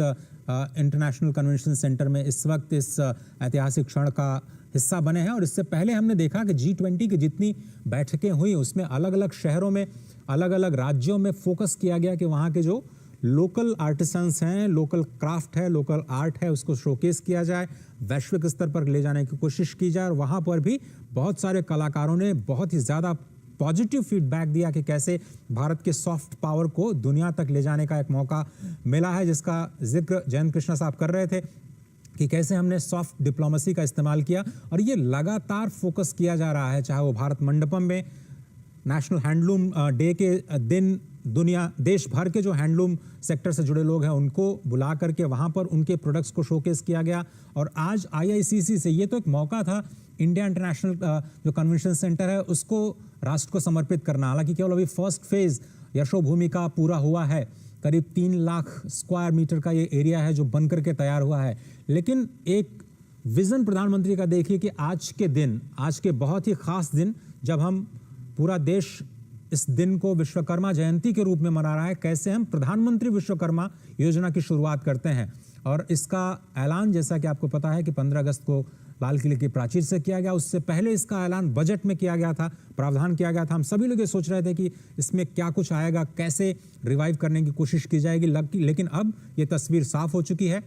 इंटरनेशनल कन्वेंशन सेंटर में इस वक्त इस ऐतिहासिक क्षण का हिस्सा बने हैं। और इससे पहले हमने देखा कि G20 की जितनी बैठकें हुई, उसमें अलग अलग शहरों में, अलग अलग राज्यों में फोकस किया गया कि वहाँ के जो लोकल आर्टिसंस हैं, लोकल क्राफ्ट है, लोकल आर्ट है, उसको शोकेस किया जाए, वैश्विक स्तर पर ले जाने की कोशिश की जाए। और वहाँ पर भी बहुत सारे कलाकारों ने बहुत ही ज़्यादा पॉजिटिव फीडबैक दिया कि कैसे भारत के सॉफ्ट पावर को दुनिया तक ले जाने का एक मौका मिला है, जिसका जिक्र जयंत कृष्णा साहब कर रहे थे कि कैसे हमने सॉफ्ट डिप्लोमेसी का इस्तेमाल किया। और ये लगातार फोकस किया जा रहा है, चाहे वो भारत मंडपम में नेशनल हैंडलूम डे के दिन देश भर के जो हैंडलूम सेक्टर से जुड़े लोग हैं उनको बुला करके वहाँ पर उनके प्रोडक्ट्स को शोकेस किया गया। और आज IICC से ये तो एक मौका था इंडिया इंटरनेशनल जो कन्वेंशन सेंटर है उसको राष्ट्र को समर्पित करना। हालांकि केवल अभी फर्स्ट फेज यशोभूमि का पूरा हुआ है, करीब 3 लाख स्क्वायर मीटर का ये एरिया है जो बन करके तैयार हुआ है। लेकिन एक विजन प्रधानमंत्री का देखिए कि आज के दिन, आज के बहुत ही खास दिन, जब हम पूरा देश इस दिन को विश्वकर्मा जयंती के रूप में मना रहा है, कैसे हम प्रधानमंत्री विश्वकर्मा योजना की शुरुआत करते हैं। और इसका ऐलान, जैसा कि आपको पता है कि 15 अगस्त को लाल किले की प्राचीर से किया गया, उससे पहले इसका ऐलान बजट में किया गया था, प्रावधान किया गया था। हम सभी लोग ये सोच रहे थे कि इसमें क्या कुछ आएगा, कैसे रिवाइव करने की कोशिश की जाएगी। लेकिन अब ये तस्वीर साफ हो चुकी है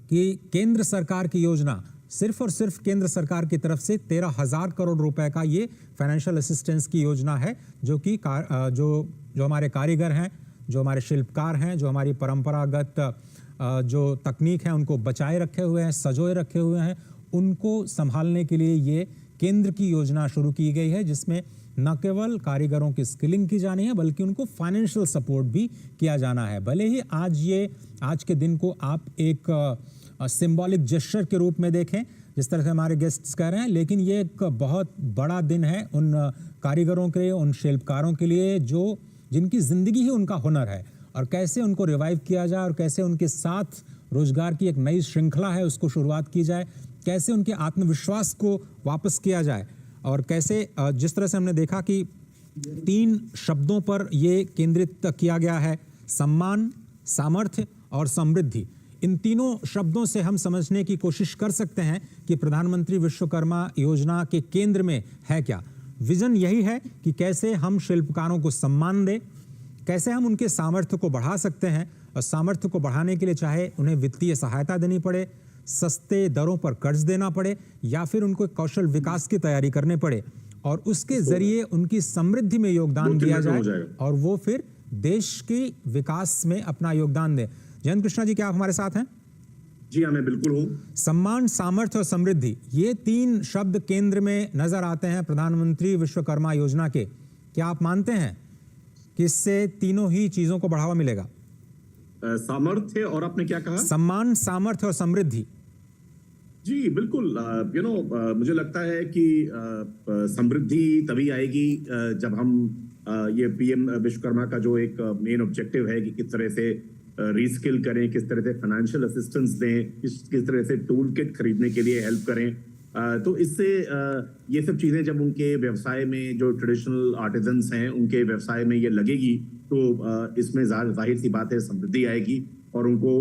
कि केंद्र सरकार की योजना, सिर्फ और सिर्फ केंद्र सरकार की तरफ से 13,000 करोड़ रुपए का ये फाइनेंशियल असिस्टेंस की योजना है, जो कि जो हमारे कारीगर हैं, जो हमारे शिल्पकार हैं, जो हमारी परंपरागत जो तकनीक है उनको बचाए रखे हुए हैं, सजोए रखे हुए हैं, उनको संभालने के लिए ये केंद्र की योजना शुरू की गई है, जिसमें न केवल कारीगरों की स्किलिंग की जानी है बल्कि उनको फाइनेंशियल सपोर्ट भी किया जाना है। भले ही आज के दिन को आप एक सिंबॉलिक जेस्चर के रूप में देखें, जिस तरह से हमारे गेस्ट्स कह रहे हैं, लेकिन ये एक बहुत बड़ा दिन है उन कारीगरों के लिए, उन शिल्पकारों के लिए जिनकी जिंदगी ही उनका हुनर है, और कैसे उनको रिवाइव किया जाए और कैसे उनके साथ रोजगार की एक नई श्रृंखला है उसको शुरुआत की जाए, कैसे उनके आत्मविश्वास को वापस किया जाए, और कैसे जिस तरह से हमने देखा कि 3 शब्दों पर ये केंद्रित किया गया है, सम्मान, सामर्थ्य और समृद्धि। इन तीनों शब्दों से हम समझने की कोशिश कर सकते हैं कि प्रधानमंत्री विश्वकर्मा योजना के केंद्र में है क्या। विजन यही है कि कैसे हम शिल्पकारों को सम्मान दें, कैसे हम उनके सामर्थ्य को बढ़ा सकते हैं, और सामर्थ्य को बढ़ाने के लिए चाहे उन्हें वित्तीय सहायता देनी पड़े, सस्ते दरों पर कर्ज देना पड़े, या फिर उनको कौशल विकास की तैयारी करने पड़े और उसके जरिए उनकी समृद्धि में योगदान दिया जाए और वो फिर देश की विकास में अपना योगदान दे। जयंत कृष्णा जी, क्या आप हमारे साथ हैं? जी हाँ, मैं बिल्कुल हूँ। सम्मान, सामर्थ्य और समृद्धि, ये 3 शब्द केंद्र में नजर आते हैं प्रधानमंत्री विश्वकर्मा योजना के। क्या आप मानते हैं कि इससे तीनों ही चीजों को बढ़ावा मिलेगा? सामर्थ्य और आपने क्या कहा? सम्मान, सामर्थ्य और समृद्धि। जी बिल्कुल। मुझे लगता है कि समृद्धि तभी आएगी जब हम ये पीएम विश्वकर्मा का जो एक मेन ऑब्जेक्टिव है कि किस तरह से रीस्किल करें, किस तरह से फाइनेंशियल असिस्टेंस दें, किस तरह से टूल किट खरीदने के लिए हेल्प करें। तो इससे ये सब चीजें जब उनके व्यवसाय में, जो ट्रेडिशनल आर्टिजन्स हैं उनके व्यवसाय में ये लगेगी, तो इसमें जाहिर सी बात है समृद्धि आएगी और उनको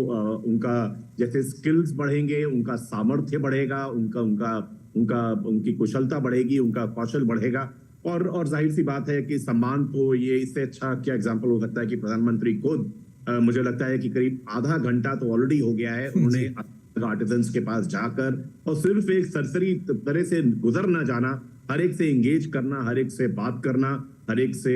उनका जैसे स्किल्स बढ़ेंगे, उनका सामर्थ्य बढ़ेगा, उनकी कुशलता बढ़ेगी, उनका कौशल बढ़ेगा। और जाहिर सी बात है कि सम्मान, तो ये इससे अच्छा क्या एग्जाम्पल हो सकता है कि प्रधानमंत्री खुद, मुझे लगता है कि करीब आधा घंटा तो ऑलरेडी हो गया है, उन्होंने आर्टिजन्स के पास जाकर और सिर्फ एक सरसरी तरह से गुजर ना जाना, हर एक से एंगेज करना, हर एक से बात करना, हर एक से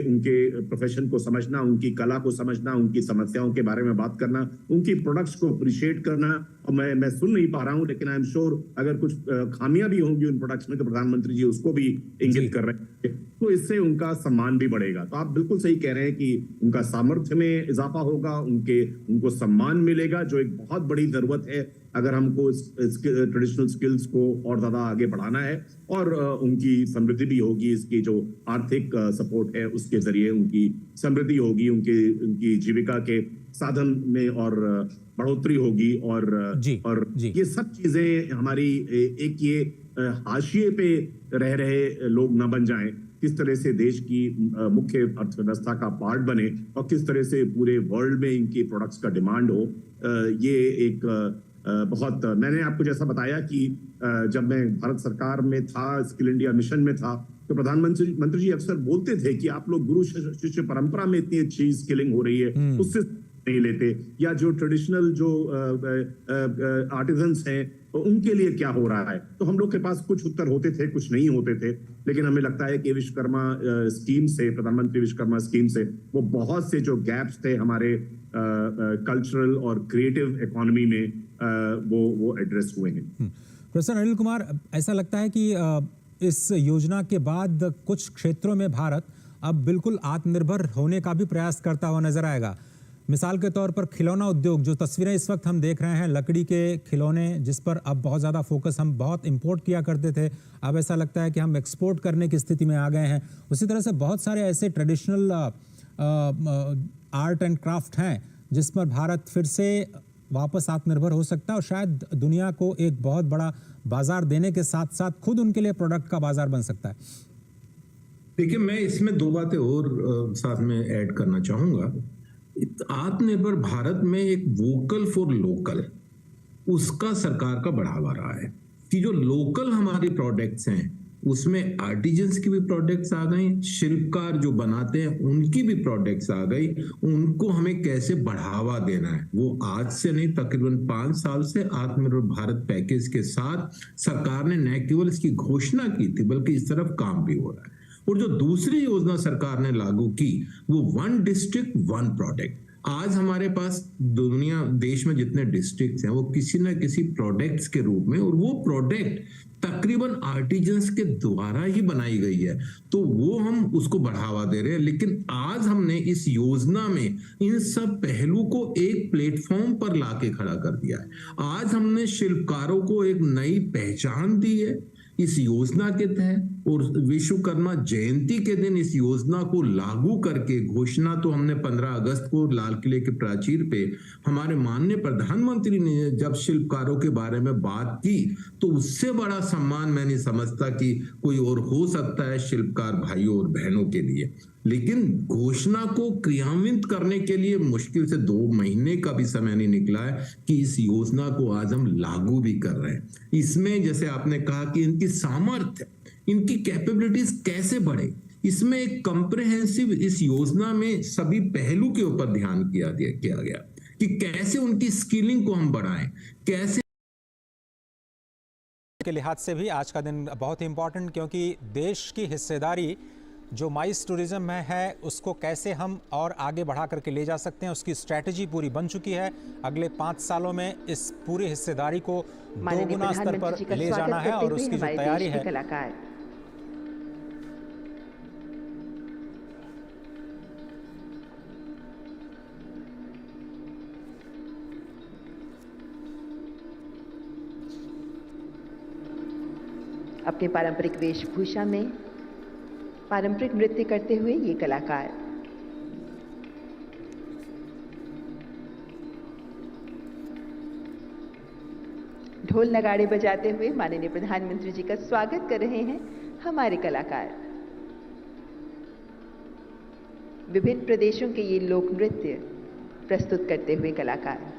उनके प्रोफेशन को समझना, उनकी कला को समझना, उनकी समस्याओं के बारे में बात करना, उनकी प्रोडक्ट्स को अप्रिशिएट करना। और मैं सुन नहीं पा रहा हूं, लेकिन आई एम श्योर अगर कुछ खामियां भी होंगी उन प्रोडक्ट्स में तो प्रधानमंत्री जी उसको भी इंगित कर रहे हैं, तो इससे उनका सम्मान भी बढ़ेगा। तो आप बिल्कुल सही कह रहे हैं कि उनका सामर्थ्य में इजाफा होगा, उनको सम्मान मिलेगा, जो एक बहुत बड़ी जरूरत है अगर हमको ट्रेडिशनल स्किल्स को और ज्यादा आगे बढ़ाना है। और उनकी समृद्धि भी होगी, इसकी जो आर्थिक सपोर्ट है उसके जरिए उनकी समृद्धि होगी, उनकी जीविका के साधन में और बढ़ोतरी होगी। और ये सब चीजें हमारी एक ये हाशिए पे रह रहे लोग न बन जाएं, किस तरह से देश की मुख्य अर्थव्यवस्था का पार्ट बने और किस तरह से पूरे वर्ल्ड में इनकी प्रोडक्ट्स का डिमांड हो। ये एक बहुत, मैंने आपको जैसा बताया कि जब मैं भारत सरकार में था, स्किल इंडिया मिशन में था, तो प्रधानमंत्री जी अक्सर बोलते थे कि आप लोग गुरु शिष्य परंपरा में इतनी अच्छी स्किलिंग हो रही है, उससे नहीं लेते, या जो ट्रेडिशनल जो आर्टिजन्स हैं उनके लिए क्या हो रहा है। तो हम लोग के पास कुछ उत्तर होते थे, कुछ नहीं होते थे, लेकिन हमें लगता है कि विश्वकर्मा स्कीम से, प्रधानमंत्री विश्वकर्मा स्कीम से वो बहुत से जो गैप्स थे हमारे कल्चरल और क्रिएटिव इकोनॉमी में वो एड्रेस हुए हैं। प्रोफेसर अनिल कुमार, ऐसा लगता है कि इस योजना के बाद कुछ क्षेत्रों में भारत अब बिल्कुल आत्मनिर्भर होने का भी प्रयास करता हुआ नजर आएगा। मिसाल के तौर पर खिलौना उद्योग, जो तस्वीरें इस वक्त हम देख रहे हैं, लकड़ी के खिलौने जिस पर अब बहुत ज़्यादा फोकस, हम बहुत इंपोर्ट किया करते थे, अब ऐसा लगता है कि हम एक्सपोर्ट करने की स्थिति में आ गए हैं। उसी तरह से बहुत सारे ऐसे ट्रेडिशनल आर्ट एंड क्राफ्ट हैं जिस पर भारत फिर से वापस आत्मनिर्भर हो सकता है और शायद दुनिया को एक बहुत बड़ा बाजार देने के साथ साथ खुद उनके लिए प्रोडक्ट का बाजार बन सकता है। देखिए, मैं इसमें 2 बातें और साथ में ऐड करना चाहूंगा। आत्मनिर्भर भारत में एक वोकल फॉर लोकल, उसका सरकार का बढ़ावा रहा है कि जो लोकल हमारे प्रोडक्ट्स हैं उसमें आर्टिजन्स की भी प्रोडक्ट्स आ गई, शिल्पकार जो बनाते हैं उनकी भी प्रोडक्ट्स आ गई, उनको हमें कैसे बढ़ावा देना है। वो आज से नहीं, तकरीबन 5 साल से आत्मनिर्भर भारत पैकेज के साथ सरकार ने न केवल इसकी घोषणा की थी बल्कि इस तरफ काम भी हो रहा है। और जो दूसरी योजना सरकार ने लागू की वो 1 डिस्ट्रिक्ट 1 प्रोडक्ट। आज हमारे पास देश में जितने डिस्ट्रिक्ट्स हैं वो किसी न किसी प्रोडक्ट्स के रूप में, और वो प्रोडक्ट तकरीबन आर्टिजन्स के द्वारा ही बनाई गई है, तो वो हम उसको बढ़ावा दे रहे हैं। लेकिन आज हमने इस योजना में इन सब पहलू को एक प्लेटफॉर्म पर लाके खड़ा कर दिया है। आज हमने शिल्पकारों को एक नई पहचान दी है इस योजना के तहत, और विश्वकर्मा जयंती के दिन इस योजना को लागू करके घोषणा तो हमने 15 अगस्त को लाल किले के प्राचीर पे हमारे माननीय प्रधानमंत्री ने जब शिल्पकारों के बारे में बात की, तो उससे बड़ा सम्मान मैं नहीं समझता कि कोई और हो सकता है शिल्पकार भाइयों और बहनों के लिए। लेकिन घोषणा को क्रियान्वित करने के लिए मुश्किल से 2 महीने का भी समय नहीं निकला है कि इस योजना को आज हम लागू भी कर रहे हैं। इसमें जैसे आपने कहा कि इनकी सामर्थ्य, इनकी कैपेबिलिटीज कैसे बढ़े, इसमें एक कंप्रेहेंसिव, इस योजना में सभी पहलू के ऊपर ध्यान किया गया कि कैसे उनकी स्किलिंग को हम बढ़ाएं, कैसे के लिहाज से भी आज का दिन बहुत ही इंपॉर्टेंट, क्योंकि देश की हिस्सेदारी जो माइस टूरिज्म में है उसको कैसे हम और आगे बढ़ा करके ले जा सकते हैं, उसकी स्ट्रैटेजी पूरी बन चुकी है। अगले 5 सालों में इस पूरी हिस्सेदारी को दोगुना स्तर पर ले जाना है और उसकी जो तैयारी है। कलाकार अपने पारंपरिक वेशभूषा में पारंपरिक नृत्य करते हुए ये कलाकार ढोल नगाड़े बजाते हुए माननीय प्रधानमंत्री जी का स्वागत कर रहे हैं हमारे कलाकार। विभिन्न प्रदेशों के ये लोक नृत्य प्रस्तुत करते हुए कलाकार